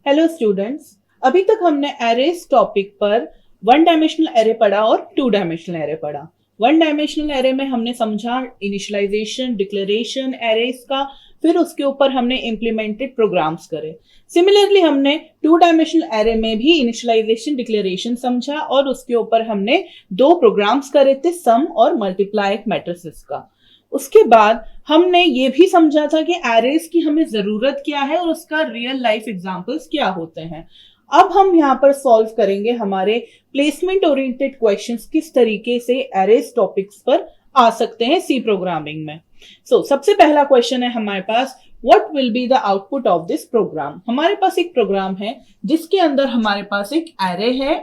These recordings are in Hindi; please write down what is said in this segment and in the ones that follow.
हेलो स्टूडेंट्स, अभी तक हमने एरेज टॉपिक पर वन डायमेंशनल एरे पढ़ा और टू डायमेंशनल एरे पढ़ा। वन डायमेंशनल एरे में हमने समझा इनिशियलाइजेशन, डिक्लेरेशन एरेज का, फिर उसके ऊपर हमने इम्प्लीमेंटेड प्रोग्राम्स करे। सिमिलरली हमने टू डायमेंशनल एरे में भी इनिशियलाइजेशन, डिक्लेरेशन समझा और उसके ऊपर हमने दो प्रोग्राम्स करे थे, सम और मल्टीप्लाई मैट्रिसेस का। उसके बाद हमने ये भी समझा था कि एरेज की हमें जरूरत क्या है और उसका रियल लाइफ एग्जांपल्स क्या होते हैं। अब हम यहाँ पर सॉल्व करेंगे हमारे प्लेसमेंट ओरिएंटेड क्वेश्चंस, किस तरीके से एरेज टॉपिक्स पर आ सकते हैं सी प्रोग्रामिंग में। सबसे पहला क्वेश्चन है हमारे पास, what will be the output of this program. हमारे पास एक प्रोग्राम है जिसके अंदर हमारे पास एक एरे है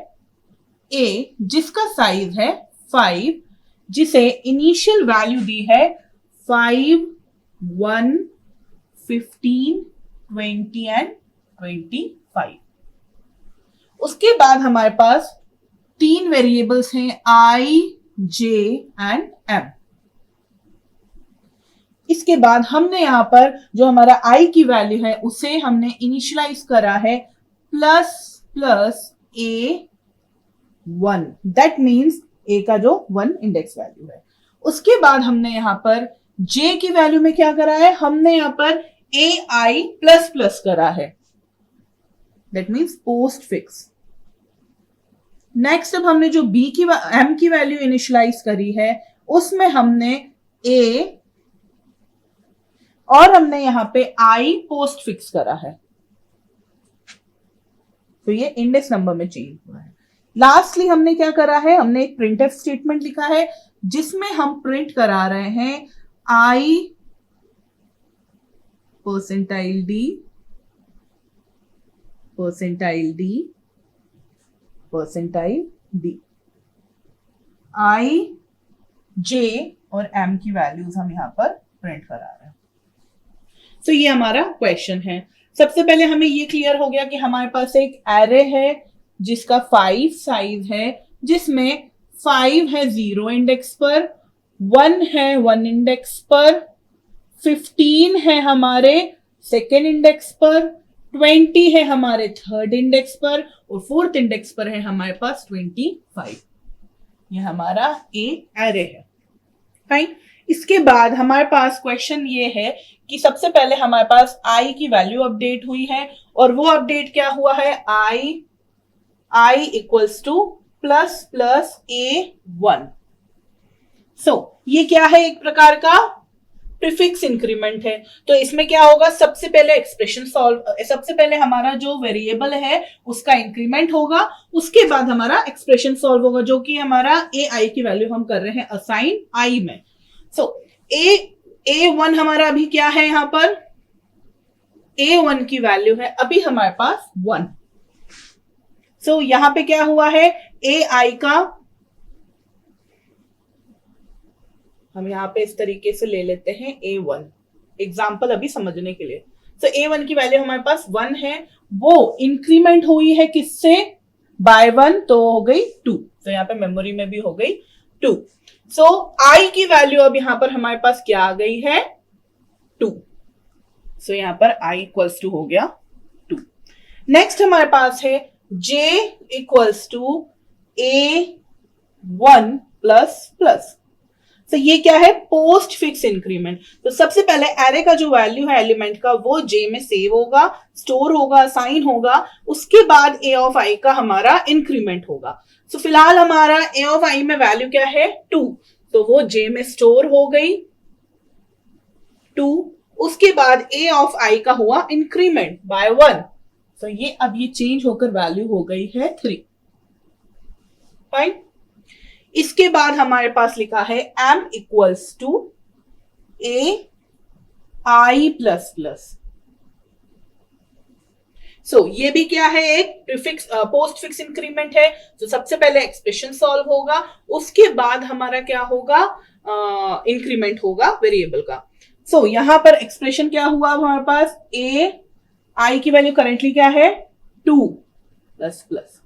ए जिसका साइज है 5, जिसे इनिशियल वैल्यू दी है 5, 1, 15, 20 एंड 25। उसके बाद हमारे पास तीन वेरिएबल्स हैं आई, जे एंड एम। इसके बाद हमने यहां पर जो हमारा आई की वैल्यू है उसे हमने इनिशियलाइज करा है plus plus A1, that means A का जो 1 इंडेक्स वैल्यू है। उसके बाद हमने यहां पर जे की वैल्यू में क्या करा है, हमने यहां पर ए आई प्लस प्लस करा है, that means post fix. Next अब हमने जो बी की एम की वैल्यू इनिशियलाइज करी है उसमें हमने ए और हमने यहां पे आई पोस्ट फिक्स करा है, तो ये इंडेक्स नंबर में चेंज हुआ है। लास्टली हमने क्या करा है, हमने एक प्रिंटफ स्टेटमेंट लिखा है जिसमें हम प्रिंट करा रहे हैं I percentile D, percentile D, percentile D. I, J और एम की वैल्यूज हम यहां पर प्रिंट करा रहे हैं। तो ये हमारा क्वेश्चन है। सबसे पहले हमें ये क्लियर हो गया कि हमारे पास एक एरे है जिसका 5 साइज है, जिसमें 5 है 0 इंडेक्स पर, 1 है 1 इंडेक्स पर, 15 है हमारे सेकेंड इंडेक्स पर, 20 है हमारे थर्ड इंडेक्स पर और फोर्थ इंडेक्स पर है हमारे पास 25। ये हमारा ए एरे है। फाइन। इसके बाद हमारे पास क्वेश्चन ये है कि सबसे पहले हमारे पास आई की वैल्यू अपडेट हुई है और वो अपडेट क्या हुआ है, I equals to plus plus A1। ये क्या है, एक प्रकार का प्रीफिक्स इंक्रीमेंट है। तो इसमें क्या होगा, सबसे पहले एक्सप्रेशन सॉल्व, सबसे पहले हमारा जो वेरिएबल है उसका इंक्रीमेंट होगा, उसके बाद हमारा एक्सप्रेशन सॉल्व होगा, जो कि हमारा AI की वैल्यू हम कर रहे हैं असाइन आई में। A1 हमारा अभी क्या है, यहां पर A1 की वैल्यू है अभी हमारे पास 1। यहां पे क्या हुआ है, AI का हम यहां पे इस तरीके से ले लेते हैं A1 एग्जाम्पल अभी समझने के लिए। A1 की वैल्यू हमारे पास 1 है, वो इंक्रीमेंट हुई है किससे, बाय 1, तो हो गई 2। यहां पे मेमोरी में भी हो गई 2। आई की वैल्यू अब यहां पर हमारे पास क्या आ गई है, 2। यहां पर आई इक्वल्स टू हो गया 2। नेक्स्ट हमारे पास है J equals to A1 plus plus. ये क्या है, पोस्ट फिक्स इंक्रीमेंट। तो सबसे पहले एरे का जो वैल्यू है एलिमेंट का वो J में सेव होगा, स्टोर होगा, असाइन होगा, उसके बाद A ऑफ I का हमारा इंक्रीमेंट होगा। फिलहाल हमारा A ऑफ I में वैल्यू क्या है, 2, तो वो J में स्टोर हो गई 2। उसके बाद A ऑफ I का हुआ इंक्रीमेंट बाय 1, ये अब ये चेंज होकर वैल्यू हो गई है 3। फाइन। इसके बाद हमारे पास लिखा है M equals to AI plus plus. ये भी क्या है, एक प्रीफिक्स पोस्ट फिक्स इंक्रीमेंट है। सबसे पहले एक्सप्रेशन सॉल्व होगा, उसके बाद हमारा क्या होगा, इंक्रीमेंट होगा वेरिएबल का। यहां पर एक्सप्रेशन क्या हुआ हमारे पास, AI की वैल्यू करेंटली क्या है, 2 प्लस प्लस।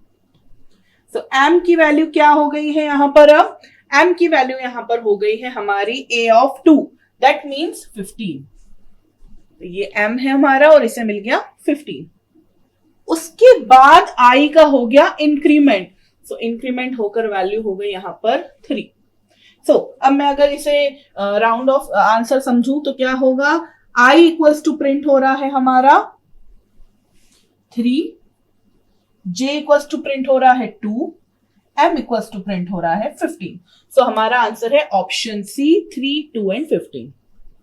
M की वैल्यू क्या हो गई है यहां पर, अब M की वैल्यू यहां पर हो गई है हमारी A ऑफ 2, दैट मीन्स 15। ये M है हमारा और इसे मिल गया 15। उसके बाद आई का हो गया इंक्रीमेंट, सो इंक्रीमेंट होकर वैल्यू हो गई यहां पर 3। सो अब मैं अगर इसे राउंड ऑफ आंसर समझूं तो क्या होगा, आई इक्वल्स टू प्रिंट हो रहा है हमारा 3, जे इक्वल्स टू प्रिंट हो रहा है 2, एम इक्वल्स टू प्रिंट हो रहा है 15। सो हमारा आंसर है ऑप्शन सी 3, 2 एंड 15।